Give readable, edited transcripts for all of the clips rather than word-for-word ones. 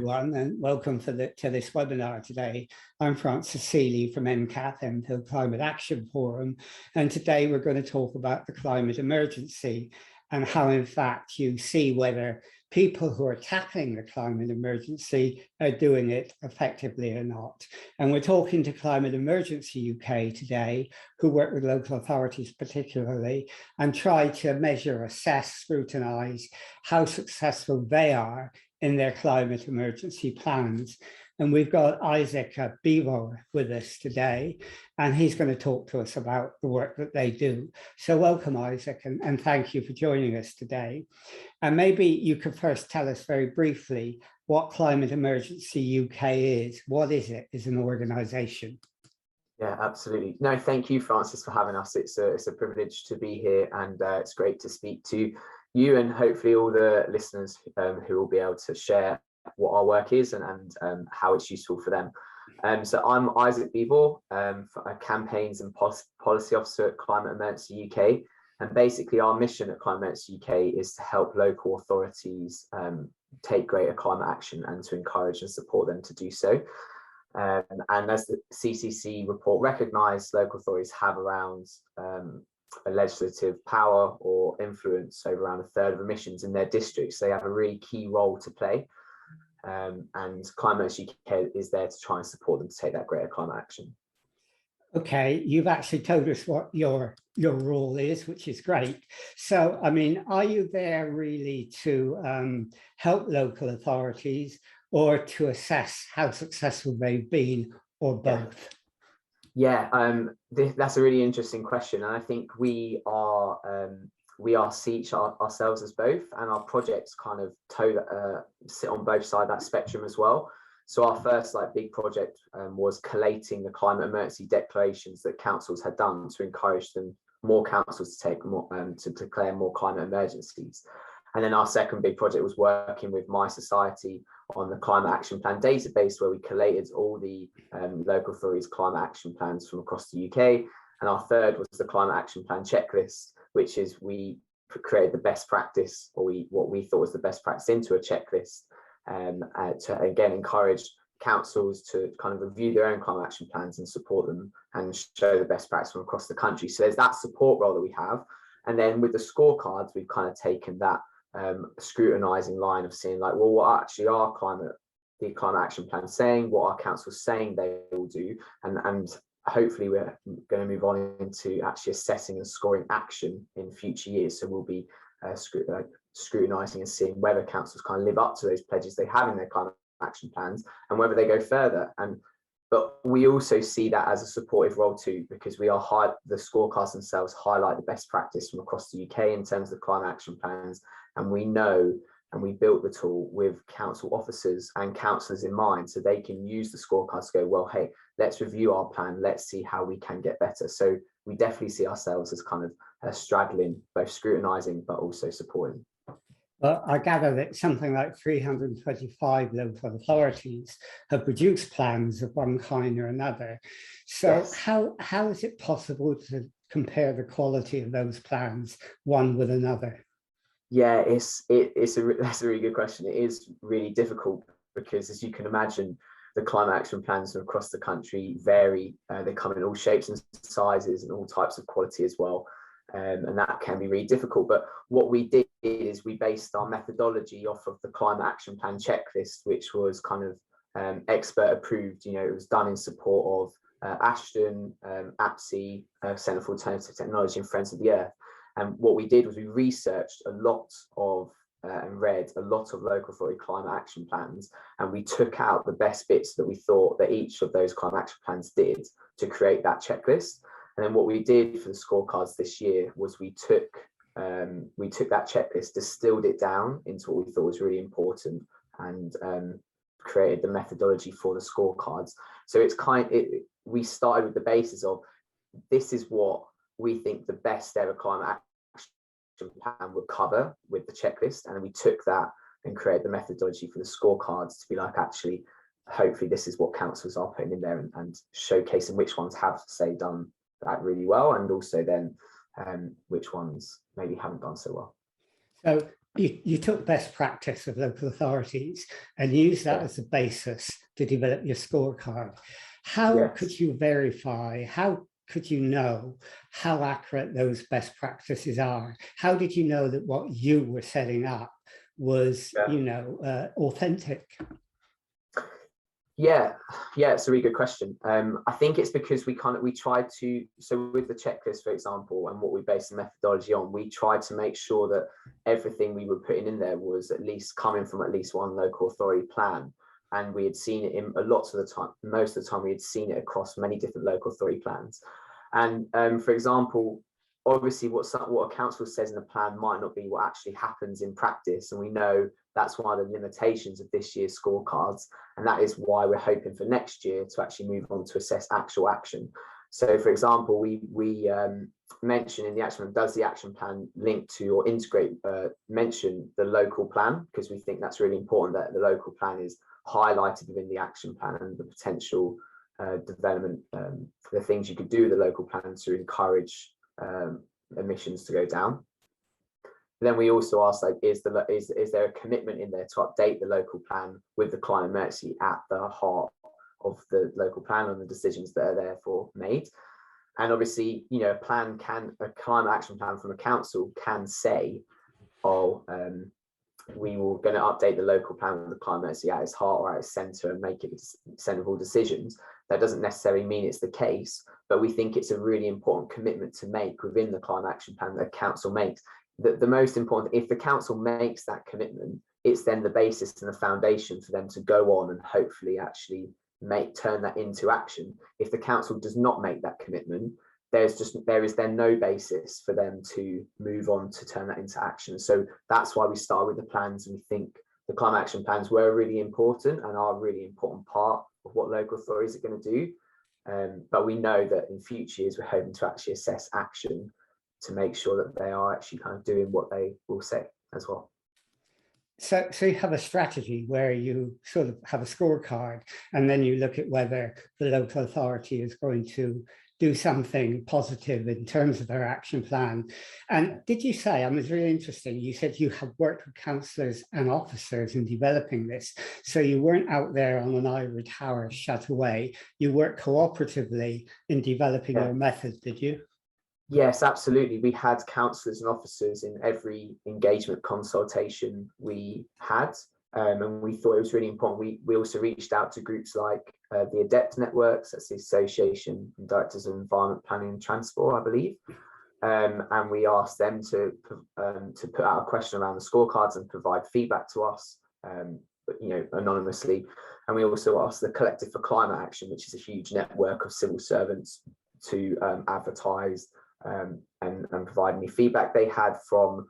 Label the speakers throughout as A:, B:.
A: everyone, and welcome to this webinar today. I'm Francis Seeley from MCAT, Enfield Climate Action Forum, and today we're going to talk about the climate emergency and how, in fact, you see whether people who are tackling the climate emergency are doing it effectively or not. And we're talking to Climate Emergency UK today, who work with local authorities particularly, and try to measure, assess, scrutinise how successful they are in their climate emergency plans. And we've got Isaac Beevor with us today, and he's going to talk to us about the work that they do. So welcome, Isaac, and thank you for joining us today. And maybe you could first tell us very briefly what Climate Emergency UK is. What is it as an organisation?
B: Yeah, absolutely. No, thank you, Francis, for having us. It's a privilege to be here, and it's great to speak to you and hopefully all the listeners who will be able to share what our work is and how it's useful for them. So I'm Isaac Beevor, Campaigns and Policy Officer at Climate Emergency UK. And basically our mission at Climate Emergency UK is to help local authorities take greater climate action and to encourage and support them to do so. And as the CCC report recognised, local authorities have around a legislative power or influence over around a third of emissions in their districts. They have a really key role to play. And Climate UK is there to try and support them to take that greater climate action. Okay,
A: you've actually told us what your role is, which is great. So, I mean, are you there really to help local authorities or to assess how successful they've been, or both?
B: Yeah, that's a really interesting question, and I think we see ourselves as both, and our projects kind of sit on both sides of that spectrum as well. So our first big project was collating the climate emergency declarations that councils had done to encourage more councils to take more to declare more climate emergencies. And then our second big project was working with mySociety on the climate action plan database, where we collated all the local authorities' climate action plans from across the UK. And our third was the climate action plan checklist, which is we created the best practice, or what we thought was the best practice, into a checklist to again encourage councils to kind of review their own climate action plans and support them and show the best practice from across the country. So there's that support role that we have. And then with the scorecards, we've kind of taken that scrutinising line of seeing well, what actually are the climate action plans saying, what are councils saying they will do, and hopefully we're going to move on into actually assessing and scoring action in future years. So we'll be scrutinising and seeing whether councils kind of live up to those pledges they have in their climate action plans and whether they go further. But we also see that as a supportive role too, because the scorecards themselves highlight the best practice from across the UK in terms of climate action plans. And we know, and we built the tool with council officers and councillors in mind, so they can use the scorecards to go, well, hey, let's review our plan, let's see how we can get better. So we definitely see ourselves as kind of straddling, both scrutinising but also supporting.
A: Well, I gather that something like 325 local authorities have produced plans of one kind or another. So yes. How is it possible to compare the quality of those plans one with another?
B: Yeah, that's a really good question. It is really difficult because, as you can imagine, the climate action plans across the country vary. They come in all shapes and sizes and all types of quality as well. And that can be really difficult. But what we did is we based our methodology off of the climate action plan checklist, which was kind of expert approved. It was done in support of Ashton, APSI, Centre for Alternative Technology, and Friends of the Earth. And what we did was we researched a lot of and read a lot of local authority climate action plans, and we took out the best bits that we thought that each of those climate action plans did to create that checklist. And then what we did for the scorecards this year was we took that checklist, distilled it down into what we thought was really important, and created the methodology for the scorecards. So we started with the basis of, this is what we think the best ever climate action plan would cover with the checklist, and then we took that and created the methodology for the scorecards to be actually, hopefully this is what councils are putting in there, and showcasing which ones have, say, done that really well, and also then which ones maybe haven't done so well.
A: So you took best practice of local authorities and used that
B: Yeah.
A: as a basis to develop your scorecard. How
B: Yes.
A: could you verify, how could you know how accurate those best practices are? How did you know that what you were setting up was,
B: Yeah.
A: Authentic?
B: Yeah, it's a really good question. I think it's because we tried to, so with the checklist, for example, and what we based the methodology on, we tried to make sure that everything we were putting in there was at least coming from at least one local authority plan. And we had seen it in most of the time, we had seen it across many different local authority plans. And for example, obviously what a council says in a plan might not be what actually happens in practice. And we know that's one of the limitations of this year's scorecards. And that is why we're hoping for next year to actually move on to assess actual action. So for example, we mention in the action plan, does the action plan link to or integrate, mention the local plan? Because we think that's really important that the local plan is highlighted within the action plan and the potential development, the things you could do with the local plan to encourage emissions to go down. Then we also asked, like, is there a commitment in there to update the local plan with the climate emergency at the heart of the local plan and the decisions that are therefore made? And obviously, a climate action plan from a council can say, we were going to update the local plan with the climate emergency at its heart or at its centre and make it the centre of all decisions. That doesn't necessarily mean it's the case, but we think it's a really important commitment to make within the climate action plan that a council makes. The most important, if the council makes that commitment, it's then the basis and the foundation for them to go on and hopefully actually turn that into action. If the council does not make that commitment, there is then no basis for them to move on to turn that into action. So that's why we start with the plans, and we think the climate action plans were really important and are a really important part of what local authorities are going to do. But we know that in future years, we're hoping to actually assess action to make sure that they are actually kind of doing what they will say as well.
A: So you have a strategy where you sort of have a scorecard, and then you look at whether the local authority is going to do something positive in terms of their action plan. And did you say, I mean, it's really interesting, you said you have worked with councillors and officers in developing this. So you weren't out there on an ivory tower shut away. You worked cooperatively in developing your method, did you?
B: Yes, absolutely. We had councillors and officers in every engagement consultation we had, and we thought it was really important. We also reached out to groups like the ADAPT networks, that's the Association of Directors of Environment Planning and Transport, I believe, and we asked them to put out a question around the scorecards and provide feedback to us, anonymously. And we also asked the Collective for Climate Action, which is a huge network of civil servants, to advertise and provide any feedback they had from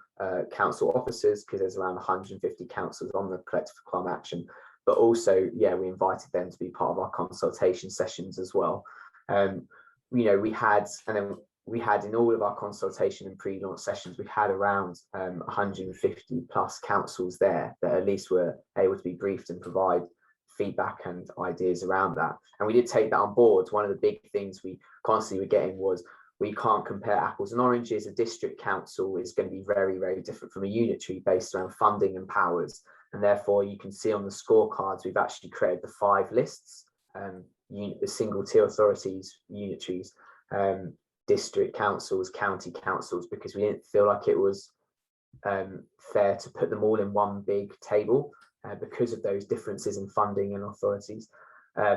B: council officers, because there's around 150 councillors on the Collective for Climate Action. But also, we invited them to be part of our consultation sessions as well. We had in all of our consultation and pre-launch sessions, we had around 150 plus councils there that at least were able to be briefed and provide feedback and ideas around that. And we did take that on board. One of the big things we constantly were getting was, we can't compare apples and oranges. A district council is going to be very, very different from a unitary based around funding and powers. And therefore, you can see on the scorecards, we've actually created the 5 lists, the single tier authorities, unitaries, district councils, county councils, because we didn't feel like it was fair to put them all in one big table because of those differences in funding and authorities,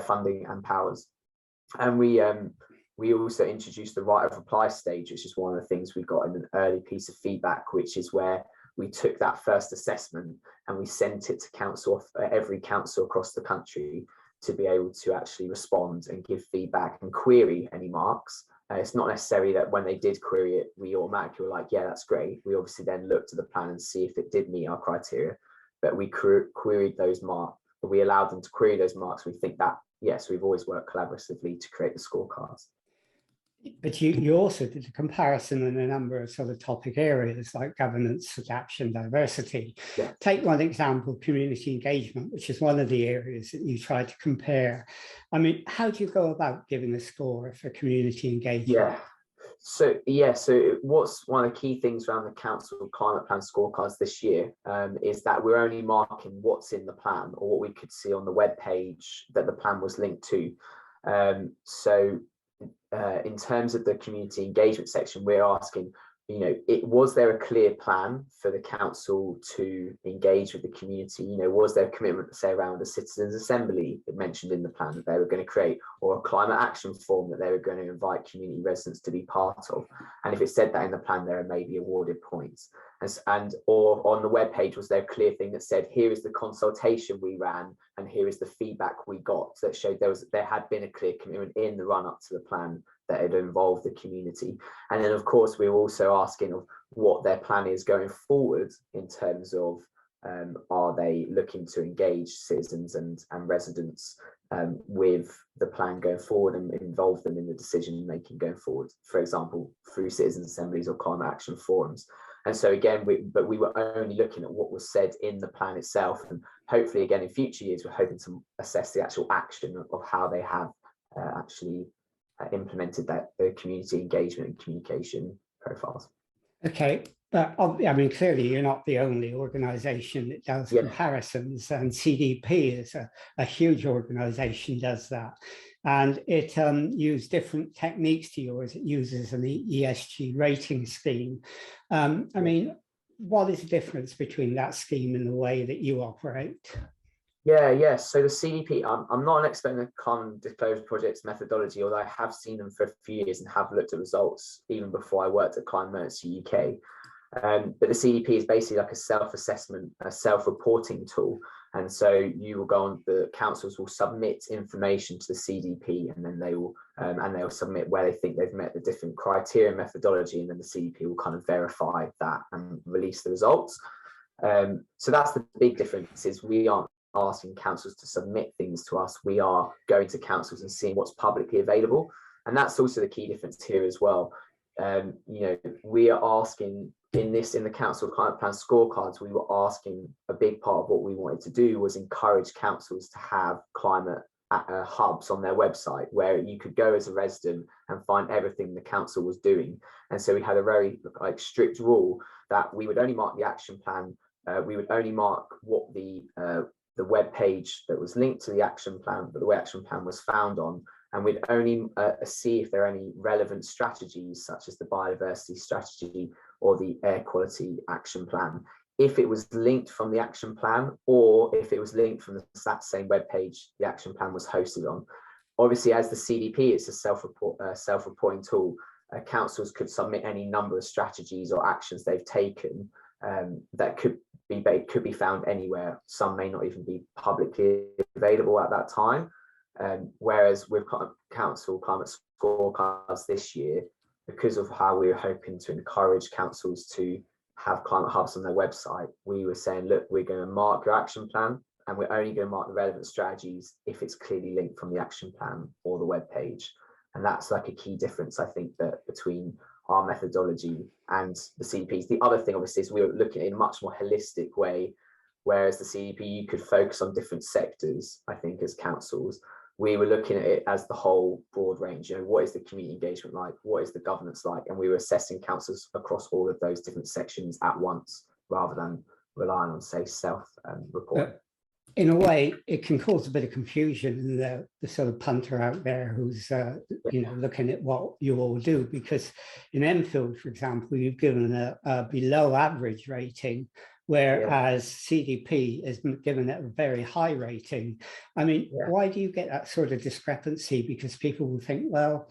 B: funding and powers. And we also introduced the right of reply stage, which is one of the things we got in an early piece of feedback, which is where we took that first assessment and we sent it to every council across the country to be able to actually respond and give feedback and query any marks. It's not necessary that when they did query it, we automatically were like, yeah, that's great. We obviously then looked at the plan and see if it did meet our criteria, but we queried those marks, but we allowed them to query those marks. We think that, yes, we've always worked collaboratively to create the scorecards.
A: But you also did a comparison in a number of sort of topic areas like governance, adaptation, diversity.
B: Yeah.
A: Take one example, community engagement, which is one of the areas that you tried to compare. I mean, how do you go about giving a score for community engagement?
B: Yeah. So yeah, so what's one of the key things around the council climate plan scorecards this year is that we're only marking what's in the plan or what we could see on the web page that the plan was linked to. In terms of the community engagement section, we're asking, was there a clear plan for the council to engage with the community? Was there a commitment, say, around a citizens' assembly mentioned in the plan that they were going to create, or a climate action forum that they were going to invite community residents to be part of? And if it said that in the plan, there may be awarded points. Or on the webpage, was there a clear thing that said, here is the consultation we ran and here is the feedback we got, that showed there had been a clear commitment in the run up to the plan that had involved the community. And then of course we're also asking of what their plan is going forward in terms of are they looking to engage citizens and residents with the plan going forward and involve them in the decision making going forward, for example through citizens assemblies or climate action forums. And so again, we were only looking at what was said in the plan itself, and hopefully again in future years we're hoping to assess the actual action of how they have actually implemented that community engagement and communication profiles.
A: Okay, but I mean, clearly you're not the only organisation that does comparisons, and CDP is a huge organisation, does that, and it uses different techniques to yours. It uses an ESG rating scheme. I mean, what is the difference between that scheme and the way that you operate?
B: Yes. So the CDP, I'm not an expert in the carbon disclosure project's methodology, although I have seen them for a few years and have looked at results even before I worked at Climate Emergency UK. But the CDP is basically like a self-assessment, a self-reporting tool. And so you will go on, the councils will submit information to the CDP, and then they will submit where they think they've met the different criteria and methodology, and then the CDP will kind of verify that and release the results. So that's the big difference, is we aren't asking councils to submit things to us. We are going to councils and seeing what's publicly available, and that's also the key difference here as well. We are asking in the council climate plan scorecards, we were asking, a big part of what we wanted to do was encourage councils to have climate hubs on their website where you could go as a resident and find everything the council was doing. And so we had a very strict rule that we would only mark the action plan. We would only mark what the web page that was linked to the action plan, but the action plan was found on, and we'd only see if there are any relevant strategies such as the biodiversity strategy or the air quality action plan, if it was linked from the action plan, or if it was linked from that same web page the action plan was hosted on. Obviously, as the CDP, it's a self-reporting tool. Councils could submit any number of strategies or actions they've taken that could be found anywhere. Some may not even be publicly available at that time. Whereas with council climate scorecards this year, because of how we were hoping to encourage councils to have climate hubs on their website, we were saying, look, we're going to mark your action plan, and we're only going to mark the relevant strategies if it's clearly linked from the action plan or the web page. And that's like a key difference, I think, that between our methodology and the CDPs. The other thing, obviously, is we were looking in a much more holistic way, whereas the CDP, you could focus on different sectors. I think as councils, we were looking at it as the whole broad range. What is the community engagement like? What is the governance like? And we were assessing councils across all of those different sections at once, rather than relying on, say, self-reporting.
A: In a way, it can cause a bit of confusion in the sort of punter out there who's looking at what you all do, because in Enfield, for example, you've given a below average rating, whereas CDP is given a very high rating. I mean, why do you get that sort of discrepancy? Because people will think, well,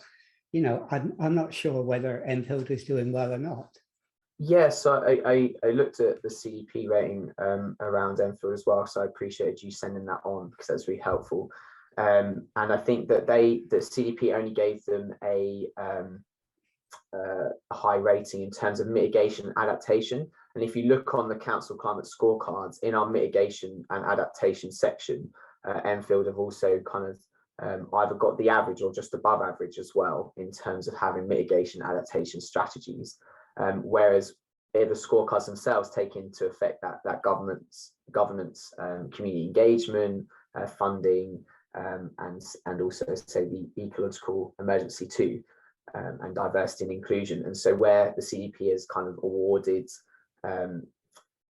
A: I'm not sure whether Enfield is doing well or not.
B: Yes, so I looked at the CDP rating around Enfield as well, so I appreciated you sending that on, because that's really helpful. And I think that the CDP only gave them a high rating in terms of mitigation and adaptation. And if you look on the council climate scorecards in our mitigation and adaptation section, Enfield have also kind of either got the average or just above average as well in terms of having mitigation adaptation strategies. Whereas the scorecards themselves take into effect that governance, community engagement, funding, and also, say, the ecological emergency too. and diversity and inclusion. And so where the CDP has kind of awarded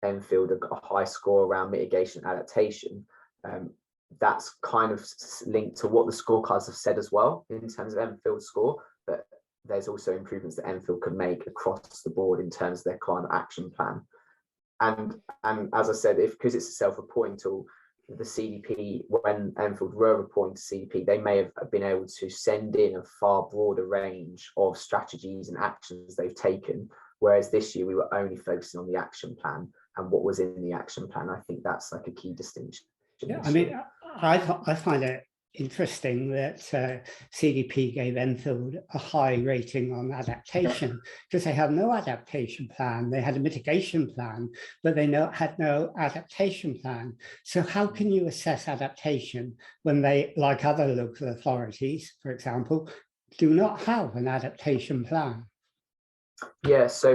B: Enfield a high score around mitigation and adaptation, that's kind of linked to what the scorecards have said as well in terms of Enfield's score, but there's also improvements that Enfield could make across the board in terms of their climate action plan. And as I said, because it's a self-reporting tool, the CDP, when Enfield were reporting to CDP, they may have been able to send in a far broader range of strategies and actions they've taken, whereas this year we were only focusing on the action plan and what was in the action plan. I think that's like a key distinction.
A: Yeah, I mean, I find it interesting that CDP gave Enfield a high rating on adaptation, because they had no adaptation plan. They had a mitigation plan, but they had no adaptation plan. So how can you assess adaptation when they, like other local authorities, for example, do not have an adaptation plan?
B: Yeah, so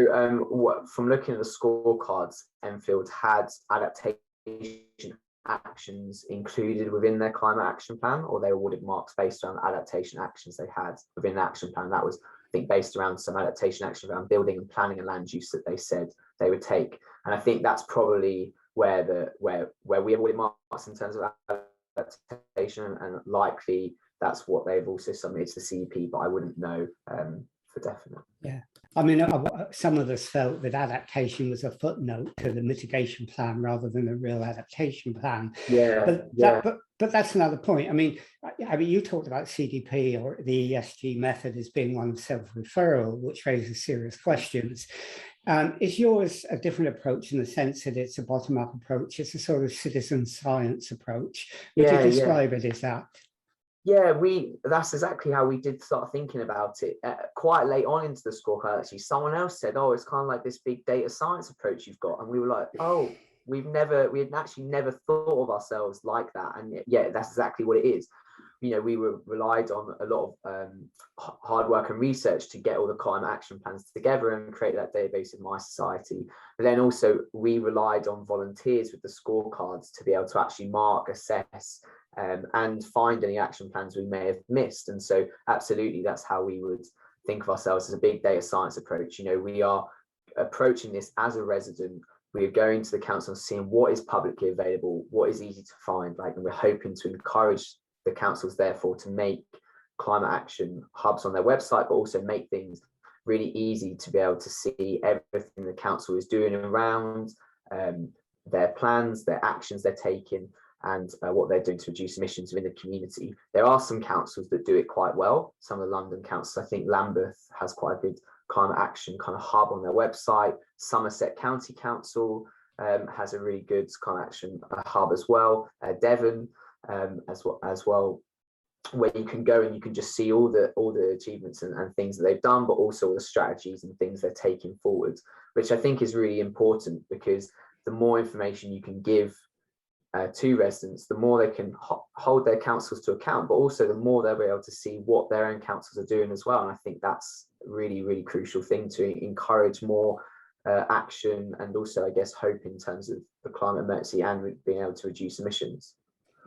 B: from looking at the scorecards, Enfield had adaptation actions included within their climate action plan, or they awarded marks based on adaptation actions they had within the action plan. That was, I think, based around some adaptation action around building and planning and land use that they said they would take. And I think that's probably where we awarded marks in terms of adaptation, and likely that's what they've also submitted to the CEP, but I wouldn't know for definite.
A: Yeah, I mean, some of us felt that adaptation was a footnote to the mitigation plan rather than a real adaptation plan.
B: Yeah,
A: but that's another point. I mean, you talked about CDP or the ESG method as being one of self-referral, which raises serious questions. Is yours a different approach in the sense that it's a bottom-up approach? It's a sort of citizen science approach. Would you describe it as that?
B: Yeah, that's exactly how we did start thinking about it. Quite late on into the scorecard, actually, someone else said, "Oh, it's kind of like this big data science approach you've got," and we were like, "Oh, we had actually never thought of ourselves like that." And yeah, that's exactly what it is. You know, we relied on a lot of hard work and research to get all the climate action plans together and create that database in mySociety. But then also we relied on volunteers with the scorecards to be able to actually mark, assess, and find any action plans we may have missed. And so absolutely, that's how we would think of ourselves, as a big data science approach. You know, we are approaching this as a resident. We are going to the council and seeing what is publicly available, what is easy to find, like, and we're hoping to encourage the councils therefore to make climate action hubs on their website, but also make things really easy to be able to see everything the council is doing around their plans, their actions they're taking, and what they're doing to reduce emissions within the community. There are some councils that do it quite well. Some of the London councils, I think Lambeth has quite a good climate action kind of hub on their website. Somerset County Council has a really good climate action hub as well. Devon as well, where you can go and you can just see all the achievements and things that they've done, but also all the strategies and things they're taking forward, which I think is really important, because the more information you can give to residents, the more they can hold their councils to account, but also the more they'll be able to see what their own councils are doing as well. And I think that's a really, really crucial thing to encourage more action, and also, I guess, hope in terms of the climate emergency and being able to reduce emissions.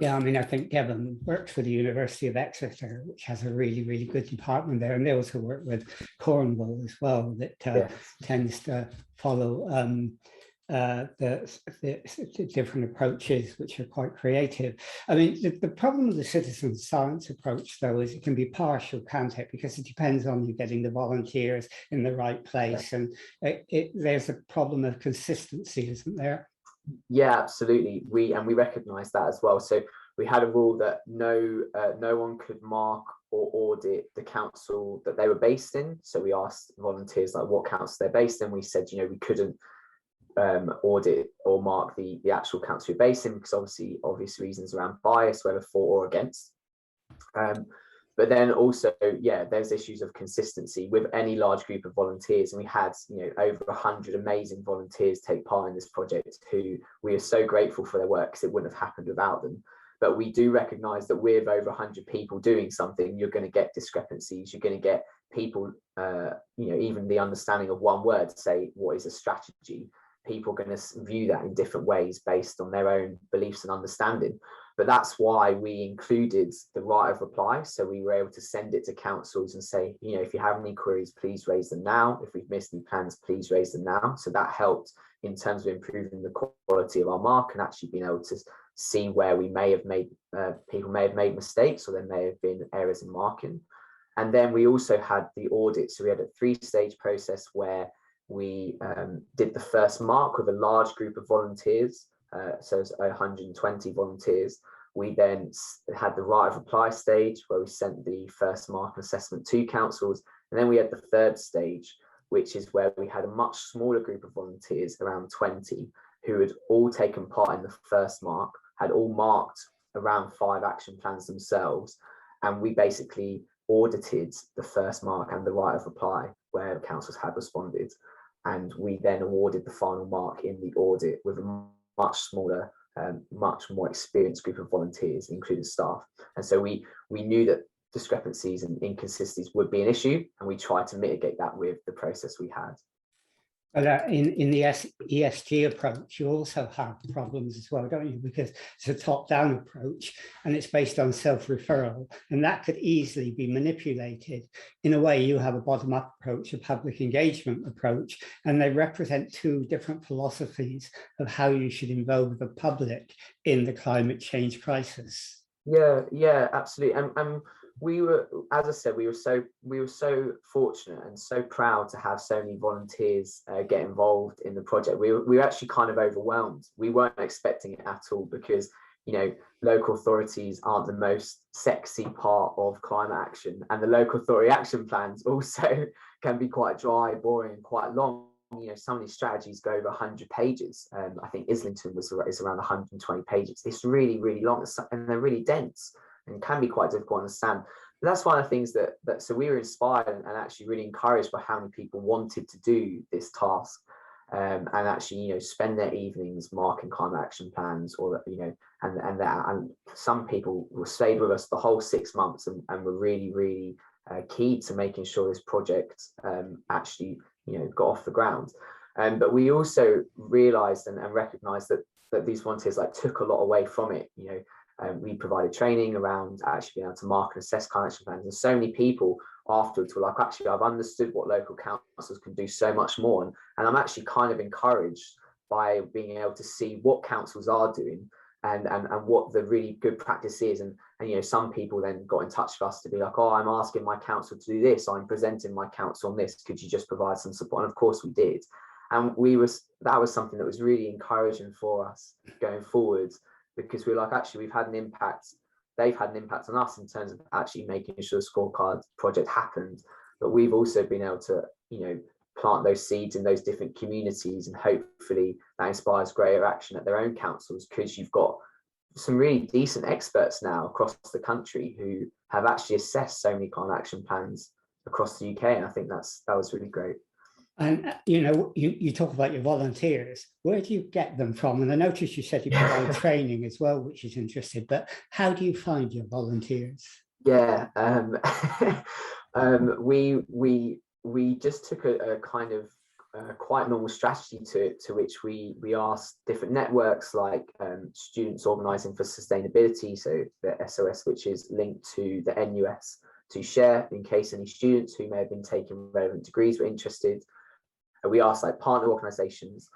A: Yeah, I mean, I think Devon works for the University of Exeter, which has a really, really good department there. And they also work with Cornwall as well, that tends to follow the different approaches, which are quite creative. I mean, the problem with the citizen science approach, though, is it can be partial, can't it? Because it depends on you getting the volunteers in the right place. And there's a problem of consistency, isn't there?
B: Yeah, absolutely. We recognise that as well. So we had a rule that no one could mark or audit the council that they were based in. So we asked volunteers like what council they're based in. We said, you know, we couldn't audit or mark the actual council you're based in, because obviously obvious reasons around bias, whether for or against. But then also, yeah, there's issues of consistency with any large group of volunteers. And we had, you know, over 100 amazing volunteers take part in this project, who we are so grateful for their work, because it wouldn't have happened without them. But we do recognise that with over 100 people doing something, you're going to get discrepancies. You're going to get people, you know, even the understanding of one word, say, what is a strategy? People are going to view that in different ways based on their own beliefs and understanding. But that's why we included the right of reply. So we were able to send it to councils and say, you know, if you have any queries, please raise them now. If we've missed any plans, please raise them now. So that helped in terms of improving the quality of our mark and actually being able to see where we may have made, people may have made mistakes, or there may have been errors in marking. And then we also had the audit. So we had a 3-stage process where we did the first mark with a large group of volunteers. So it's 120 volunteers. We then had the right of reply stage where we sent the first mark assessment to councils. And then we had the 3rd stage, which is where we had a much smaller group of volunteers, around 20, who had all taken part in the first mark, had all marked around 5 action plans themselves. And we basically audited the first mark and the right of reply where councils had responded. And we then awarded the final mark in the audit with a much smaller, much more experienced group of volunteers, including staff. And so we knew that discrepancies and inconsistencies would be an issue, and we tried to mitigate that with the process we had.
A: But in the ESG approach, you also have problems as well, don't you? Because it's a top-down approach and it's based on self-referral, and that could easily be manipulated. In a way, you have a bottom-up approach, a public engagement approach, and they represent 2 different philosophies of how you should involve the public in the climate change crisis.
B: Yeah, absolutely. And we were, as I said, we were so fortunate and so proud to have so many volunteers get involved in the project. We were actually kind of overwhelmed. We weren't expecting it at all, because, you know, local authorities aren't the most sexy part of climate action, and the local authority action plans also can be quite dry, boring, and quite long. You know, some of these strategies go over 100 pages. I think Islington is around 120 pages. It's really, really long, and they're really dense and can be quite difficult to understand. But that's one of the things that so we were inspired and actually really encouraged by how many people wanted to do this task, and actually, you know, spend their evenings marking climate action plans, or, you know, and some people stayed with us the whole 6 months and were really, really key to making sure this project actually, you know, got off the ground. But we also realized and recognized that these volunteers took a lot away from it. You know, we provided training around actually being able to mark and assess climate action plans, and so many people afterwards were like, actually, I've understood what local councils can do so much more, and I'm actually kind of encouraged by being able to see what councils are doing and what the really good practice is. And you know, some people then got in touch with us to be like, oh, I'm asking my council to do this, I'm presenting my council on this, could you just provide some support? And of course we did, and that was something that was really encouraging for us going forward, because we're like, actually, we've had an impact, they've had an impact on us in terms of actually making sure the scorecard project happened, but we've also been able to, you know, plant those seeds in those different communities, and hopefully that inspires greater action at their own councils, because you've got some really decent experts now across the country who have actually assessed so many climate action plans across the UK, and I think that was really great.
A: And you know, you talk about your volunteers. Where do you get them from? And I noticed you said you provide training as well, which is interesting. But how do you find your volunteers?
B: Yeah, we just took a kind of quite normal strategy to which we asked different networks, like Students Organising for Sustainability, so the SOS, which is linked to the NUS, to share in case any students who may have been taking relevant degrees were interested. And we asked partner organisations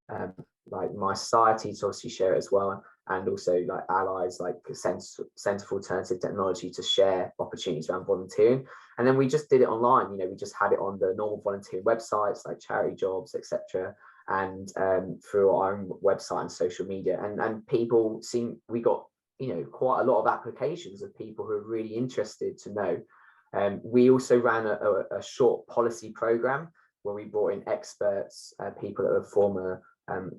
B: like mySociety to obviously share it as well, and also allies like Centre for Alternative Technology to share opportunities around volunteering. And then we just did it online. You know, we just had it on the normal volunteering websites like Charity Jobs, etc., and through our own website and social media. And people we got, you know, quite a lot of applications of people who are really interested to know. We also ran a short policy programme where we brought in experts, people that are former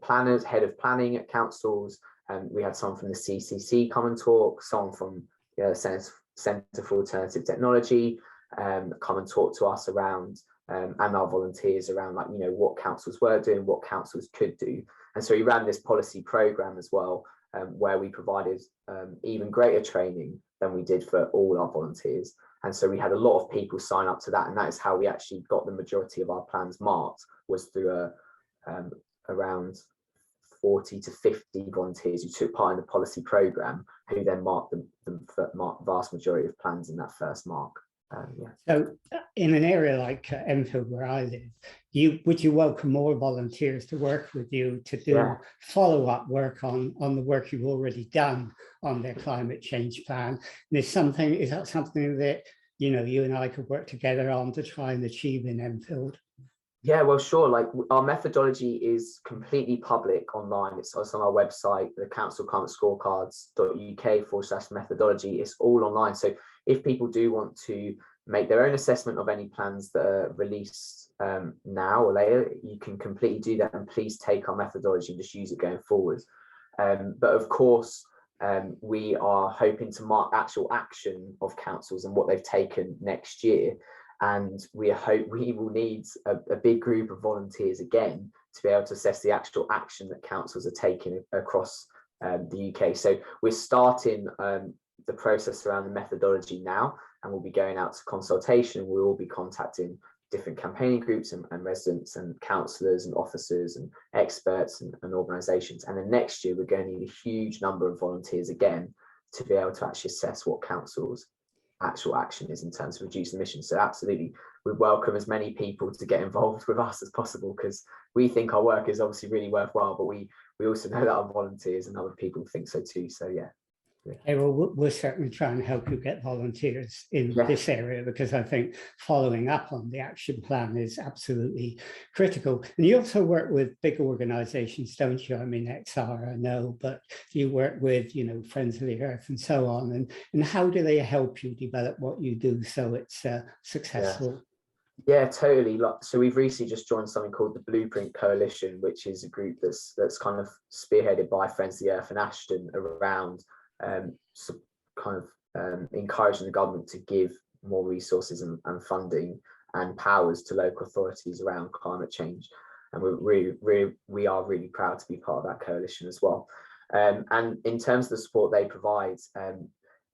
B: planners, head of planning at councils, and we had someone from the CCC come and talk, someone from Centre for Alternative Technology come and talk to us around, and our volunteers around, you know, what councils were doing, what councils could do. And so we ran this policy programme as well, where we provided even greater training than we did for all our volunteers. And so we had a lot of people sign up to that, and that is how we actually got the majority of our plans marked, was through around 40 to 50 volunteers who took part in the policy programme, who then marked the vast majority of plans in that first mark. Yeah.
A: So in an area like Enfield, where I live, would you welcome more volunteers to work with you to do follow-up work on the work you've already done on their climate change plan? And is that something that you and I could work together on to try and achieve in Enfield?
B: Yeah, well, sure. Like, our methodology is completely public online. It's on our website, the council climate scorecards.uk/methodology. It's all online. So if people do want to make their own assessment of any plans that are released now or later, you can completely do that, and please take our methodology and just use it going forward. But of course, we are hoping to mark actual action of councils and what they've taken next year. And we hope we will need a big group of volunteers again to be able to assess the actual action that councils are taking across the UK. So we're starting the process around the methodology now, and we'll be going out to consultation. We'll all be contacting different campaigning groups and residents and councillors and officers and experts and organisations. And then next year, we're going to need a huge number of volunteers again to be able to actually assess what councils' actual action is in terms of reducing emissions. So absolutely, we welcome as many people to get involved with us as possible, because we think our work is obviously really worthwhile, but we also know that our volunteers and other people think so too. So yeah.
A: Okay, well, we'll certainly try and help you get volunteers in this area, because I think following up on the action plan is absolutely critical. And you also work with big organisations, don't you? I mean, XR, I know, but you work with, Friends of the Earth and so on. And how do they help you develop what you do so it's successful?
B: Yeah, totally. So we've recently just joined something called the Blueprint Coalition, which is a group that's kind of spearheaded by Friends of the Earth and Ashton around encouraging the government to give more resources and funding and powers to local authorities around climate change. And we are really proud to be part of that coalition as well. And in terms of the support they provide,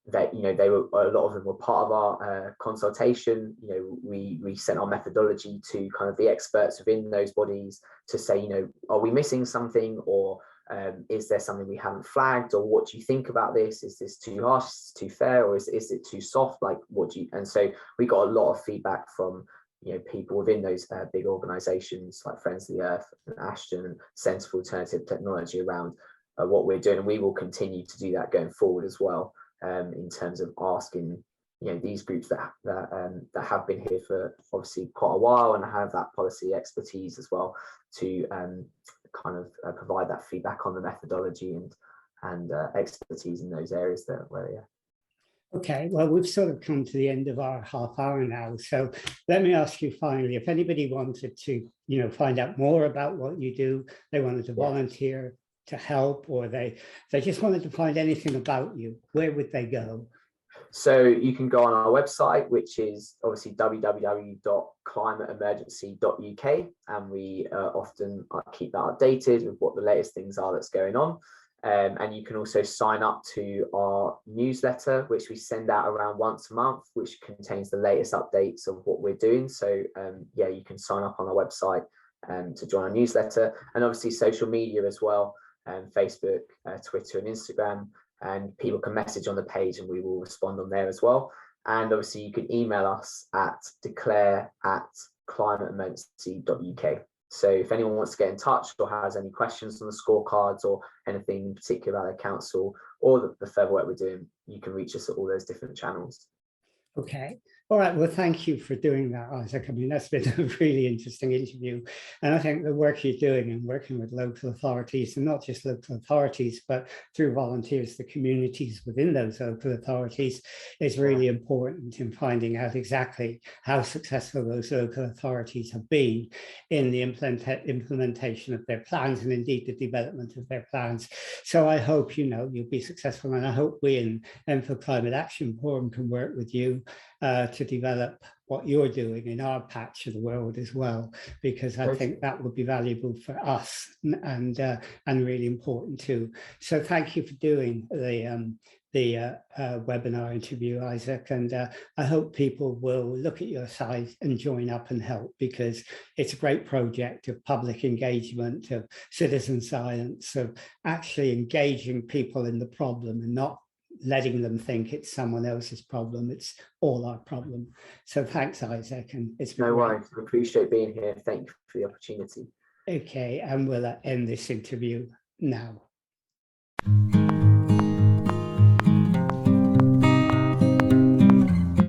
B: that a lot of them were part of our consultation. We sent our methodology to kind of the experts within those bodies to say, are we missing something, or is there something we haven't flagged, or what do you think about this? Is this too harsh, is it too fair, or is it too soft? Like, what do you? And so we got a lot of feedback from people within those big organisations like Friends of the Earth and Ashton and Centre for Alternative Technology around what we're doing, and we will continue to do that going forward as well, in terms of asking these groups that have been here for obviously quite a while and have that policy expertise as well to kind of provide that feedback on the methodology and expertise in those areas where.
A: Okay, well, we've sort of come to the end of our half hour now. So let me ask you finally, if anybody wanted to, find out more about what you do, they wanted to volunteer to help, or they just wanted to find anything about you, where would they go?
B: So you can go on our website, which is obviously www.climateemergency.uk, and we often keep that updated with what the latest things are that's going on. And you can also sign up to our newsletter, which we send out around once a month, which contains the latest updates of what we're doing. So you can sign up on our website to join our newsletter, and obviously social media as well, Facebook, Twitter and Instagram. And people can message on the page and we will respond on there as well. And obviously you can email us at declare@climateemergency.uk. So if anyone wants to get in touch or has any questions on the scorecards or anything in particular about the council or the further work we're doing, you can reach us at all those different channels.
A: Okay. All right. Well, thank you for doing that, Isaac. I mean, that's been a really interesting interview. And I think the work you're doing and working with local authorities, and not just local authorities, but through volunteers, the communities within those local authorities, is really important in finding out exactly how successful those local authorities have been in the implementation of their plans, and indeed the development of their plans. So I hope, you'll be successful, and I hope we in Enfield Climate Action Forum can work with you to develop what you're doing in our patch of the world as well, because I think that would be valuable for us and really important too. So thank you for doing webinar interview, Isaac, and I hope people will look at your site and join up and help, because it's a great project of public engagement, of citizen science, of actually engaging people in the problem and not letting them think it's someone else's problem. It's all our problem. So thanks, Isaac, and it's been
B: No
A: great.
B: worries. I appreciate being here. Thank you for the opportunity.
A: Okay, and we'll end this interview now.